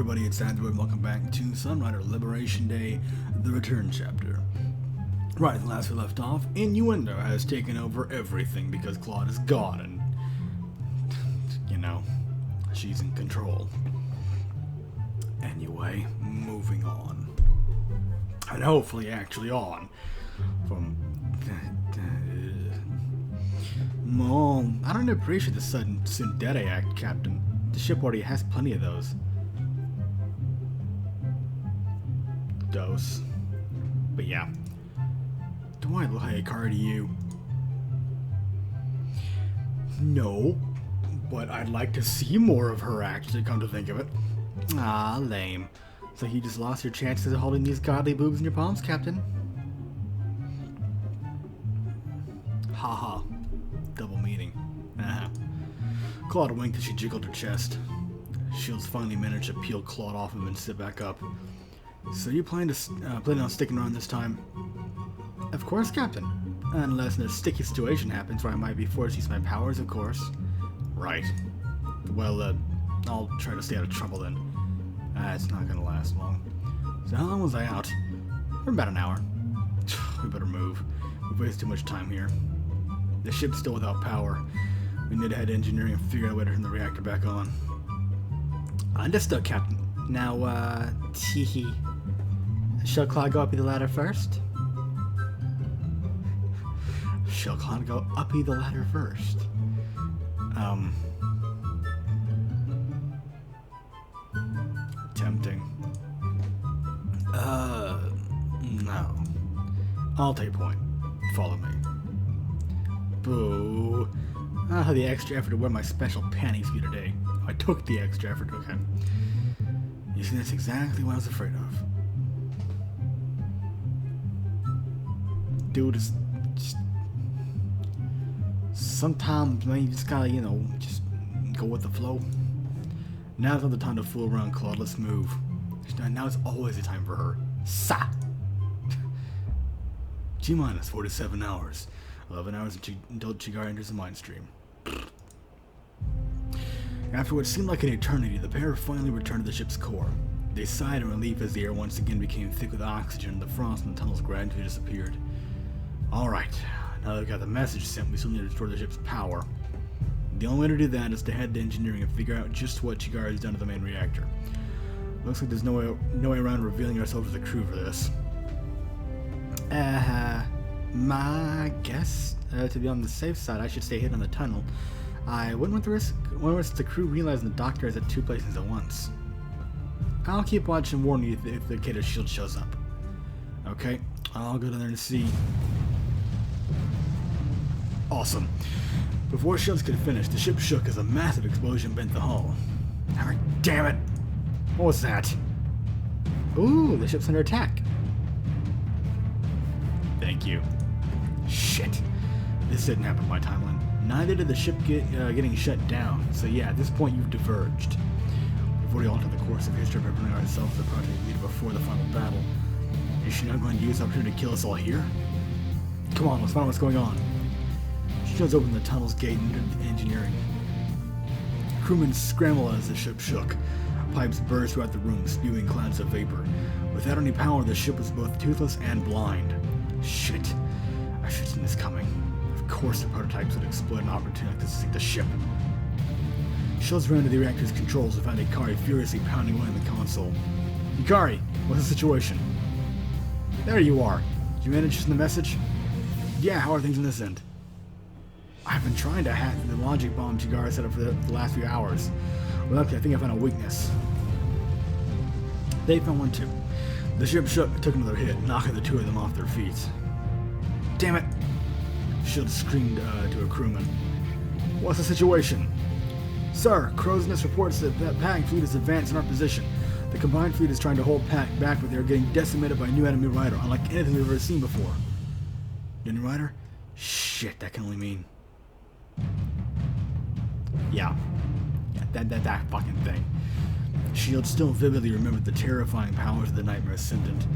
everybody, it's Andrew and welcome back to Sunrider Liberation Day, the Return chapter. Right, last we left off, Innuendo has taken over everything because Claude is gone and, she's in control. Anyway, moving on. And hopefully actually on. From... Mom, I don't appreciate the sudden Tsundere act, Captain. The ship already has plenty of those. Dose. But yeah. Do I look like a car to you? No. But I'd like to see more of her actually, come to think of it. Ah, lame. So you just lost your chances of holding these godly boobs in your palms, Captain? Haha. Double meaning. Claude winked as she jiggled her chest. Shields finally managed to peel Claude off him and sit back up. So you plan on sticking around this time? Of course, Captain. Unless a sticky situation happens where I might be forced to use my powers, of course. Right. Well, I'll try to stay out of trouble then. It's not gonna last long. So how long was I out? For about an hour. We better move. We've wasted too much time here. The ship's still without power. We need to head to engineering and figure out a way to turn the reactor back on. Understood, Captain. Now, teehee. Shall Claude go uppy the ladder first? Shall Claude go uppy the ladder first? Tempting. No. I'll take point. Follow me. Boo. I had the extra effort to wear my special panties for you today. I took the extra effort, okay. You see, that's exactly what I was afraid of. Dude, just sometimes, man, you just gotta, just go with the flow. Now's not the time to fool around, Claude. Let's move. Now it's always the time for her. Sa! G-minus 47 hours. 11 hours until Chigar enters the mind stream. After what seemed like an eternity, the pair finally returned to the ship's core. They sighed in relief as the air once again became thick with oxygen and the frost in the tunnels gradually disappeared. Alright, now that we've got the message sent, we still need to restore the ship's power. The only way to do that is to head to engineering and figure out just what Chigar has done to the main reactor. Looks like there's no way around revealing ourselves to the crew for this. My guess, to be on the safe side, I should stay hidden in the tunnel. I wouldn't want to risk the crew realizing the doctor is at two places at once. I'll keep watch and warn you if the kid of S.H.I.E.L.D. shows up. Okay, I'll go down there and see. Awesome. Before Shields could finish, the ship shook as a massive explosion bent the hull. Ah, damn it! What was that? Ooh, the ship's under attack. Thank you. Shit. This didn't happen in my timeline. Neither did the ship getting shut down. So yeah, at this point you've diverged. We've already altered the course of history by bringing ourselves to the project leader before the final battle. Is she not going to use the opportunity to kill us all here? Come on, let's find out what's going on. Shields opened the tunnel's gate and entered engineering. Crewmen scrambled as the ship shook. Pipes burst throughout the room, spewing clouds of vapor. Without any power, the ship was both toothless and blind. Shit. I should have seen this coming. Of course the prototypes would exploit an opportunity like this to sink the ship. Shields ran to the reactor's controls and found Ikari furiously pounding away on the console. Ikari, what's the situation? There you are. Did you manage to send the message? Yeah, how are things on this end? I've been trying to hack the logic bomb Chigar set up for the last few hours. Well, okay, I think I found a weakness. They found one too. The ship shook and took another hit, knocking the two of them off their feet. Damn it! Shield screamed to a crewman. What's the situation? Sir, Crow's Nest reports that Pack fleet is advanced in our position. The combined fleet is trying to hold Pack back, but they are getting decimated by a new enemy rider, unlike anything we've ever seen before. New rider? Shit, that can only mean... Yeah, that fucking thing. Shield still vividly remembered the terrifying powers of the Nightmare Ascendant.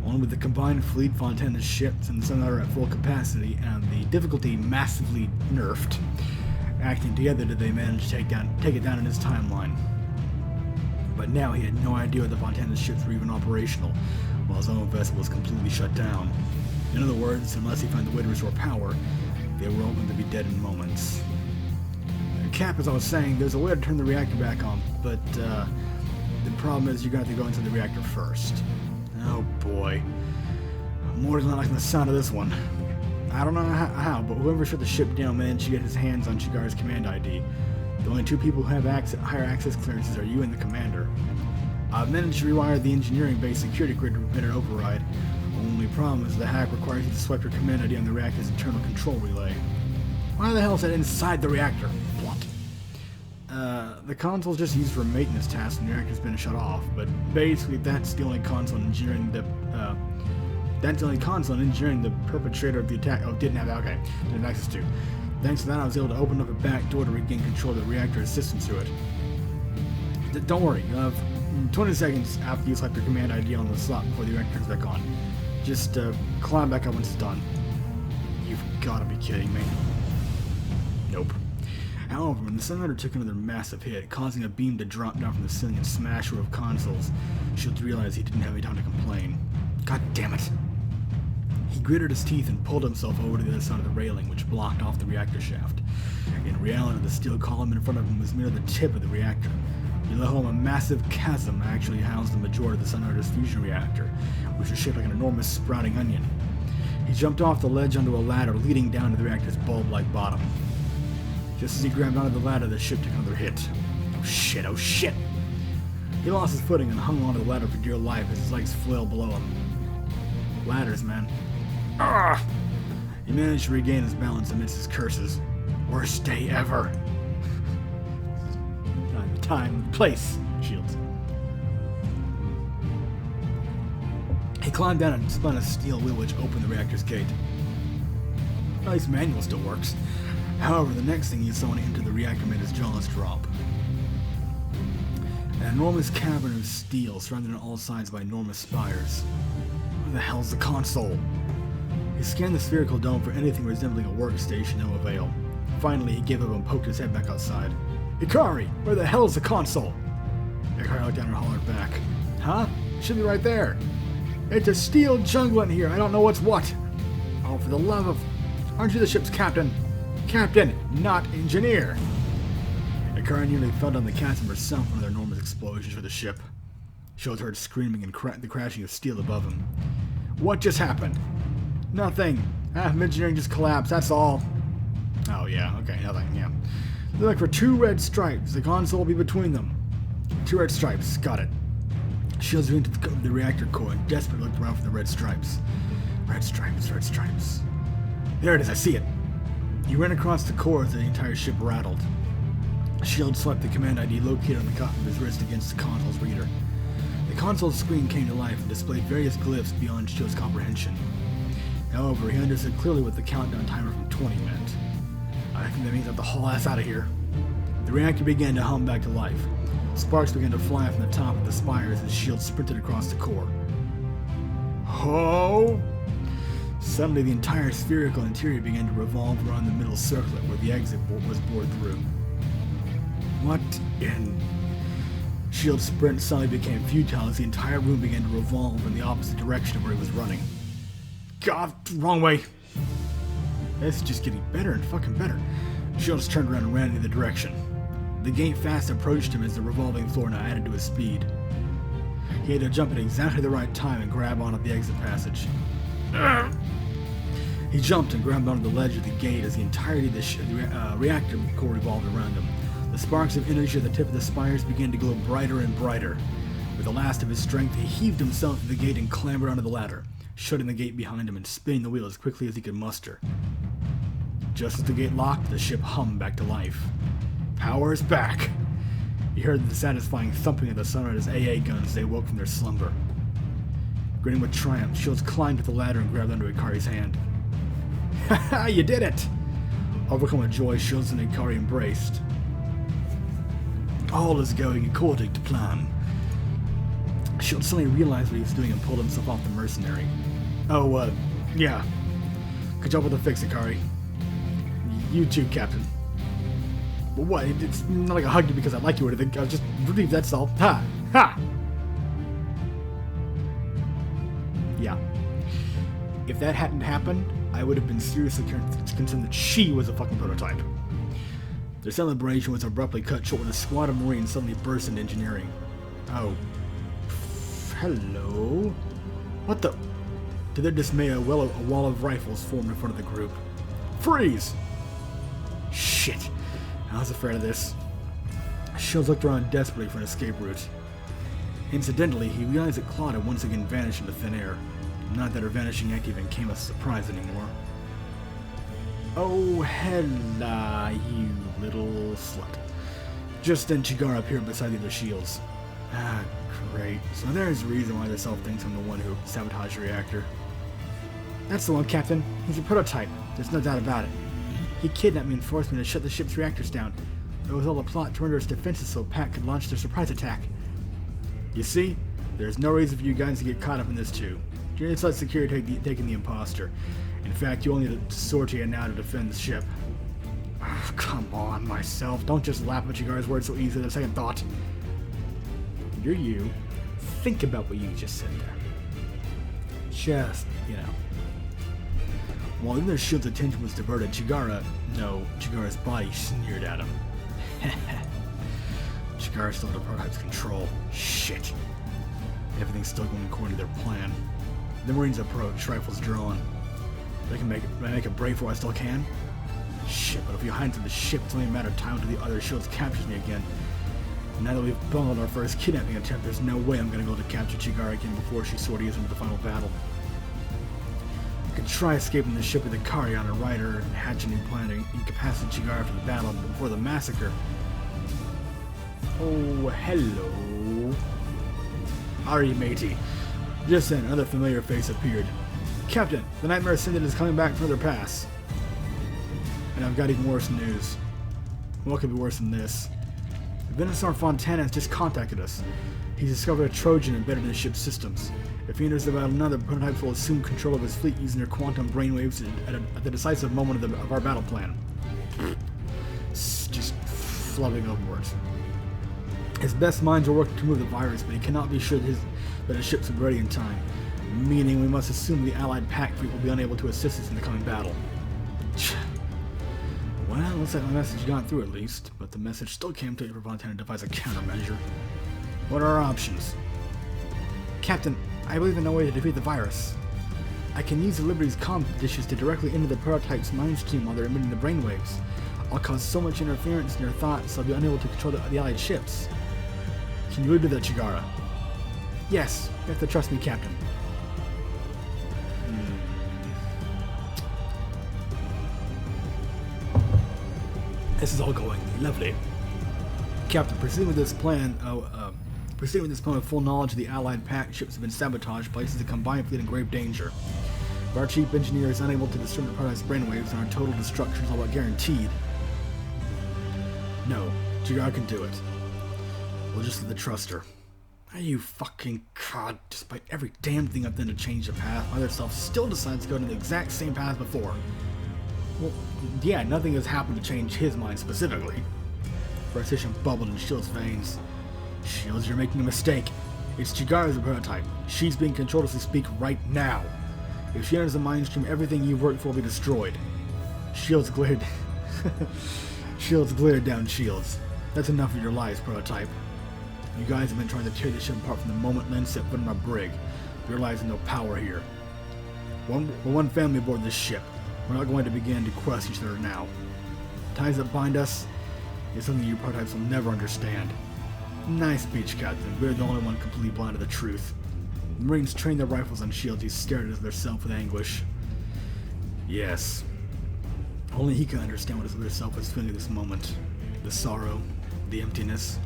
Only with the combined fleet, Fontana's ships, and the Sunrider at full capacity, and the difficulty massively nerfed, acting together did they manage to take it down in his timeline. But now he had no idea that the Fontana's ships were even operational, while his own vessel was completely shut down. In other words, unless he found the way to restore power, they were all going to be dead in moments. Cap, as I was saying, there's a way to turn the reactor back on, but the problem is you're going to have to go into the reactor first. Oh boy. More than not liking the sound of this one. I don't know how, but whoever shut the ship down managed to get his hands on Shigar's command ID. The only two people who have higher access clearances are you and the commander. I've managed to rewire the engineering base security grid to prevent an override. Only problem is the hack requires you to swipe your command ID on the reactor's internal control relay. Why the hell is that inside the reactor? Plot. The console's just used for maintenance tasks when the reactor's been shut off, but basically that's the only console engineering the perpetrator of the attack didn't have access to. Thanks to that, I was able to open up a back door to regain control of the reactor's systems to it. Don't worry, you have 20 seconds after you swipe your command ID on the slot before the reactor turns back on. Just climb back up once it's done. You've got to be kidding me. Nope. However, when the Sunrider took another massive hit, causing a beam to drop down from the ceiling and smash row of consoles, Shields realized he didn't have any time to complain. God damn it. He gritted his teeth and pulled himself over to the other side of the railing, which blocked off the reactor shaft. In reality, the steel column in front of him was merely the tip of the reactor. Below him, a massive chasm actually housed the majority of the Sunrider's fusion reactor, which was shaped like an enormous sprouting onion. He jumped off the ledge onto a ladder leading down to the reactor's bulb-like bottom. Just as he grabbed onto the ladder, the ship took another hit. Oh shit, oh shit! He lost his footing and hung onto the ladder for dear life as his legs flailed below him. Ladders, man. Arrgh! He managed to regain his balance amidst his curses. Worst day ever. Time, place, Shields. He climbed down and spun a steel wheel which opened the reactor's gate. Nice manual still works. However, the next thing he saw when he entered the reactor made his jaws drop. An enormous cavern of steel surrounded on all sides by enormous spires. Where the hell's the console? He scanned the spherical dome for anything resembling a workstation, no avail. Finally, he gave up and poked his head back outside. Ikari, where the hell's the console? Ikari looked down and hollered back. Huh? Should be right there. It's a steel jungle in here. I don't know what's what. Oh, for the love of... Aren't you the ship's captain? Captain, not engineer. Ikari nearly fell down the chasm herself from their enormous explosions for the ship. Shields heard screaming and the crashing of steel above him. What just happened? Nothing. Half of engineering just collapsed, that's all. Oh yeah, okay, nothing, yeah. They look for 2 red stripes. The console will be between them. 2 red stripes, got it. Shields went into the reactor core and desperately looked around for the red stripes. Red stripes, red stripes. There it is, I see it. He ran across the core as the entire ship rattled. Shields swiped the command ID located on the cuff of his wrist against the console's reader. The console's screen came to life and displayed various glyphs beyond Shields' comprehension. However, he understood clearly what the countdown timer from 20 meant. I think that means I have to haul ass out of here. The reactor began to hum back to life. Sparks began to fly from the top of the spires as Shields sprinted across the core. Oh! Suddenly, the entire spherical interior began to revolve around the middle circlet where the exit was bored through. What in... Shields' sprint suddenly became futile as the entire room began to revolve in the opposite direction of where he was running. God, wrong way! This is just getting better and fucking better. Shields turned around and ran in the direction. The gate fast approached him as the revolving floor now added to his speed. He had to jump at exactly the right time and grab onto the exit passage. He jumped and grabbed onto the ledge of the gate as the entirety of the reactor core revolved around him. The sparks of energy at the tip of the spires began to glow brighter and brighter. With the last of his strength, he heaved himself to the gate and clambered onto the ladder, shutting the gate behind him and spinning the wheel as quickly as he could muster. Just as the gate locked, the ship hummed back to life. Power is back! He heard the satisfying thumping of the Sunrider's AA guns as they woke from their slumber. Grinning with triumph, Shields climbed to the ladder and grabbed onto Ikari's hand. Ha! You did it! Overcome with joy, Shields and Ikari embraced. All is going according to plan. Shields suddenly realized what he was doing and pulled himself off the mercenary. Oh, yeah. Good job with the fix, Ikari. You too, Captain. Well, what? It's not like I hugged you because I like you or anything. I was just relieved, that's all. Ha! Ha! Yeah. If that hadn't happened, I would have been seriously concerned that she was a fucking prototype. Their celebration was abruptly cut short when a squad of Marines suddenly burst into engineering. Oh. Hello? What the? To their dismay, a wall of rifles formed in front of the group. Freeze! Shit. I was afraid of this. Shields looked around desperately for an escape route. Incidentally, he realized that Claude had once again vanished into thin air. Not that her vanishing act even came as a surprise anymore. Oh, hella, you little slut. Just then Chigara appeared beside the other shields. Ah, great. So there's the reason why the self thinks I'm the one who sabotaged the reactor. That's the one, Captain. He's a prototype. There's no doubt about it. He kidnapped me and forced me to shut the ship's reactors down. It was all a plot to render its defenses so Pat could launch their surprise attack. You see, there's no reason for you guys to get caught up in this too. You just let security taking the imposter. In fact, you only need to sortie it now to defend the ship. Oh, come on, myself. Don't just laugh at Chigara's words so easily at a second thought. You're you. Think about what you just said there. Just, While the other shield's attention was diverted, Chigara's body sneered at him. Chigara still under prototype's control. Shit. Everything's still going according to their plan. The Marines approach, rifles drawn. They can make a break for I still can? Shit, but if we hide into the ship, it's only a matter of time until the other shields captures me again. Now that we've bungled our first kidnapping attempt, there's no way I'm gonna go to capture Chigara again before she sorties into the final battle. I could try escaping the ship with a Kari on a rider and hatch a new plan to incapacitate Chigara for the battle before the massacre. Oh, hello. Ari, matey. Just then, another familiar face appeared. Captain, the Nightmare Ascendant is coming back for their pass. And I've got even worse news. What could be worse than this? Venusaur Fontana has just contacted us. He's discovered a Trojan embedded in the ship's systems. If he enters the battle now, the prototypes will assume control of his fleet using their quantum brainwaves at the decisive moment of our battle plan. Just flubbing upwards. His best minds are working to move the virus, but he cannot be sure that his ships will be ready in time. Meaning we must assume the Allied pack fleet will be unable to assist us in the coming battle. Well, looks like my message got through at least, but the message still came to for Fontana to devise a countermeasure. What are our options? Captain, I believe in no way to defeat the virus. I can use the Liberty's comm dishes to directly enter the prototype's mind stream while they're emitting the brainwaves. I'll cause so much interference in their thoughts they'll be unable to control the Allied ships. Can you do that, Chigara? Yes, you have to trust me, Captain. This is all going lovely. Captain, proceeding with this plan with full knowledge of the Allied pack ships have been sabotaged, places the combined fleet in grave danger. If our chief engineer is unable to discern the prototype's brainwaves, then our total destruction is all but guaranteed. No, Chigara can do it. We'll just have to trust her. Are you fucking god? Despite every damn thing I've done to change the path, Mother Self still decides to go to the exact same path before. Well, yeah, nothing has happened to change his mind specifically. Frustration bubbled in Shield's veins. Shields, you're making a mistake. It's Chigara's prototype. She's being controlled as we speak right now. If she enters the mind stream, everything you've worked for will be destroyed. Shields glared. Shields glared down Shields. That's enough of your lies, prototype. You guys have been trying to tear this ship apart from the moment Lynn set foot in our brig. Realizing no power here. We're one family aboard this ship. We're not going to begin to quest each other now. The ties that bind us is something you prototypes will never understand. Nice speech, Captain. We're the only one completely blind to the truth. The Marines trained their rifles on shields. He stared at themselves with anguish. Yes. Only he can understand what his other self was feeling at this moment. The sorrow, the emptiness.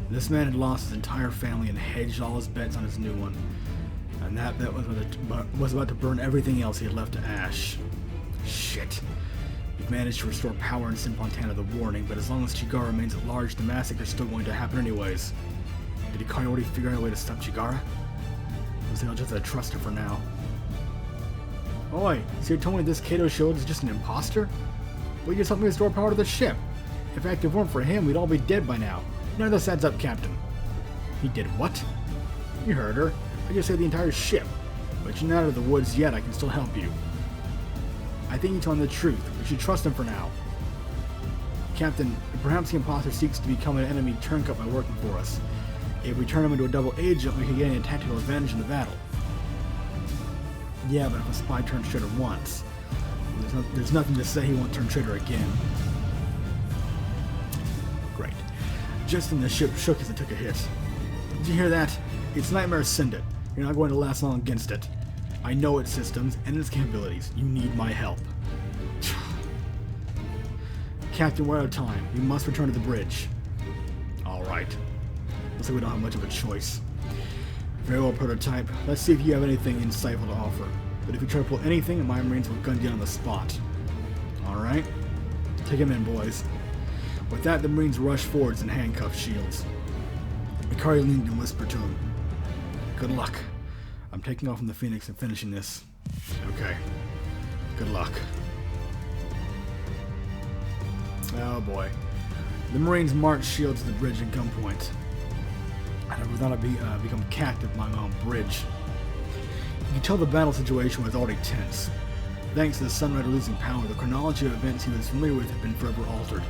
This man had lost his entire family and hedged all his bets on his new one. And that bet was about to burn everything else he had left to ash. Shit. We've managed to restore power and send Fontana the warning, but as long as Chigara remains at large, the massacre's still going to happen anyways. Did Hikari already figure out a way to stop Chigara? I think I'll just have to trust her for now. Oi, so you're telling me this Kato shield is just an imposter? Well, you just helped me restore power to the ship. In fact, if it weren't for him, we'd all be dead by now. None of this adds up, Captain. He did what? You heard her. I just saved the entire ship. But you're not out of the woods yet, I can still help you. I think he's telling the truth. We should trust him for now. Captain, perhaps the imposter seeks to become an enemy turncoat by working for us. If we turn him into a double agent, we can gain a tactical advantage in the battle. Yeah, but if a spy turns traitor once, there's nothing to say he won't turn traitor again. Great. Just then the ship shook as it took a hit. Did you hear that? It's Nightmare Ascendant. You're not going to last long against it. I know its systems and its capabilities. You need my help. Captain, we're out of time. We must return to the bridge. Alright. Looks like we don't have much of a choice. Very well, Prototype. Let's see if you have anything insightful to offer. But if you try to pull anything, my Marines will gun you on the spot. Alright? Take him in, boys. With that, the Marines rushed forwards and handcuffed shields. Ikari leaned and whispered to him. Good luck. I'm taking off from the Phoenix and finishing this. Okay. Good luck. Oh boy. The Marines marched shields to the bridge at gunpoint. I never thought I'd become captive by my own bridge. You could tell the battle situation was already tense. Thanks to the Sunrider losing power, the chronology of events he was familiar with had been forever altered.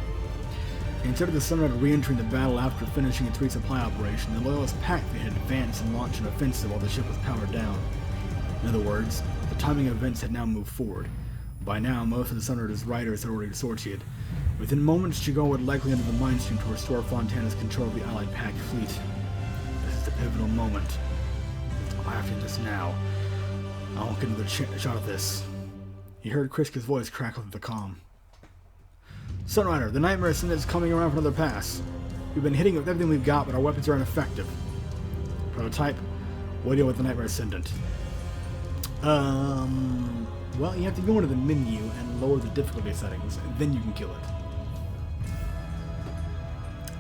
Instead of the Sunrider re-entering the battle after finishing its resupply operation, the Loyalist packed they had advanced and launched an offensive while the ship was powered down. In other words, the timing of events had now moved forward. By now, most of the Sunrider's riders had already sortied. Within moments, Chigar would likely enter the mine stream to restore Fontana's control of the Allied packed fleet. This is the pivotal moment. I have to do this now. I won't get another shot at this. He heard Kriska's voice crackle through the comm. Sunrider, the Nightmare Ascendant is coming around for another pass. We've been hitting it with everything we've got, but our weapons are ineffective. Prototype, what deal with the Nightmare Ascendant? Well, you have to go into the menu and lower the difficulty settings, and then you can kill it.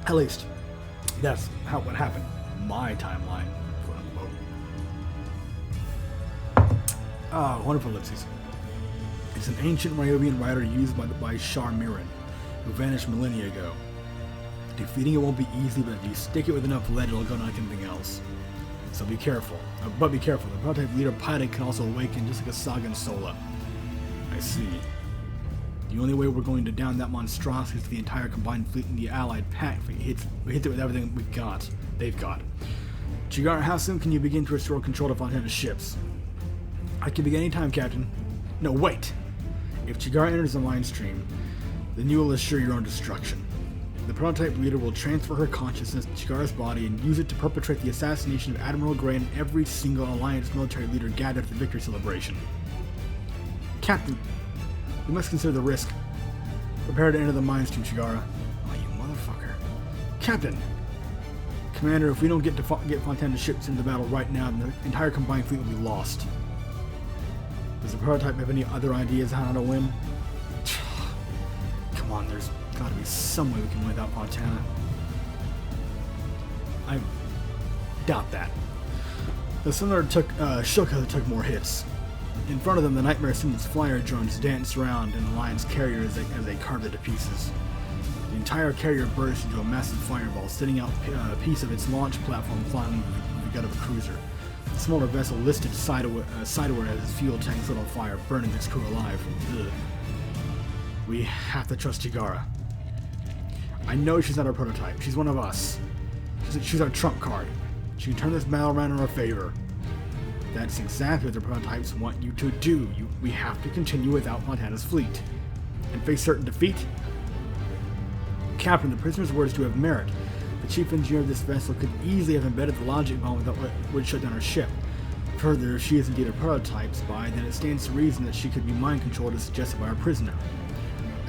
At least, that's what happened. My timeline, quote unquote. Ah, wonderful ellipses. It's an ancient Ryobian rider used by Shar Mirren, who vanished millennia ago. Defeating it won't be easy, but if you stick it with enough lead, it'll go like anything else. So be careful. But be careful, the prototype leader pilot can also awaken just like a Saga and Sola. I see. The only way we're going to down that monstrosity is the entire combined fleet in the Allied pack. If we hit it with everything they've got. Chigara, how soon can you begin to restore control to Fontana's ships? I can begin anytime, Captain. No, wait! If Chigara enters the mine stream, then you will assure your own destruction. The prototype leader will transfer her consciousness to Chigara's body and use it to perpetrate the assassination of Admiral Gray and every single Alliance military leader gathered at the victory celebration. Captain, we must consider the risk. Prepare to enter the mine stream, Chigara. Oh, you motherfucker. Captain! Commander, if we don't get Fontana's ships into the battle right now, then the entire combined fleet will be lost. Does the prototype have any other ideas on how to win? Come on, there's gotta be some way we can win without Fontana. I doubt that. The Sunrider shook as it took more hits. In front of them, the Nightmare Ascendant's flyer drones danced around in Alliance carrier as they carved it to pieces. The entire carrier burst into a massive fireball, sending out a piece of its launch platform flying the gut of a cruiser. The smaller vessel listed sideward as its fuel tanks lit on fire, burning its crew alive. Ugh. We have to trust Chigara. I know she's not our prototype. She's one of us. She's our trump card. She can turn this battle around in our favor. That's exactly what the prototypes want you to do. We have to continue without Fontana's fleet. And face certain defeat? Captain, the prisoner's words do have merit. The chief engineer of this vessel could easily have embedded the logic bomb without what would shut down our ship. Further, if she is indeed a prototype spy, then it stands to reason that she could be mind-controlled as suggested by our prisoner.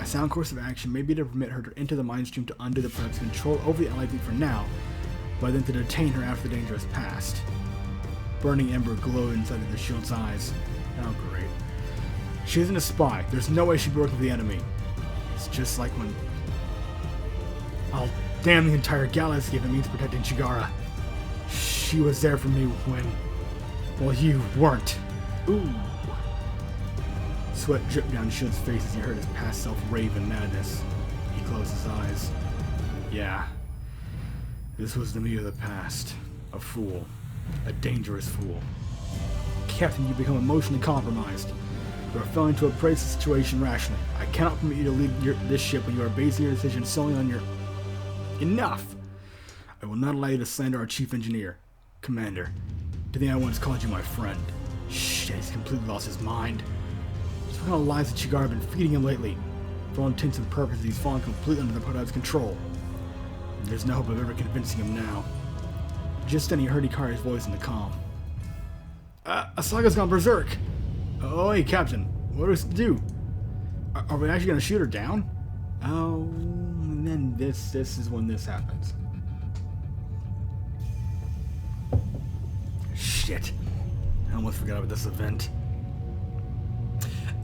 A sound course of action may be to permit her to enter the mine stream to undo the prototype's control over the Allied fleet for now, but then to detain her after the danger has passed. Burning ember glowed inside of the shield's eyes. Oh, great. She isn't a spy. There's no way she'd work with the enemy. It's just like when... I'll damn the entire galaxy if it means protecting Chigara. She was there for me when... well, you weren't. Ooh. Sweat dripped down Shield's face as he heard his past self rave in madness. He closed his eyes. Yeah. This was the me of the past. A fool. A dangerous fool. Captain, you become emotionally compromised. You are failing to appraise the situation rationally. I cannot permit you to lead this ship when you are basing your decision solely on your... Enough! I will not allow you to slander our chief engineer. Commander, to think I once called you my friend. Shit, he's completely lost his mind. Just what kind of lies that Chigar have been feeding him lately. For all intents and purposes, he's fallen completely under the Prototype's control. There's no hope of ever convincing him now. Just then he heard Hikari's voice in the comm. Asaga's gone berserk! Oh, hey, Captain. What are we to do? Are we actually going to shoot her down? Oh, and then this is when this happens. Shit. I almost forgot about this event.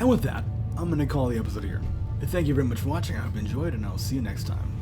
And with that, I'm going to call the episode here. Thank you very much for watching. I hope you enjoyed, and I'll see you next time.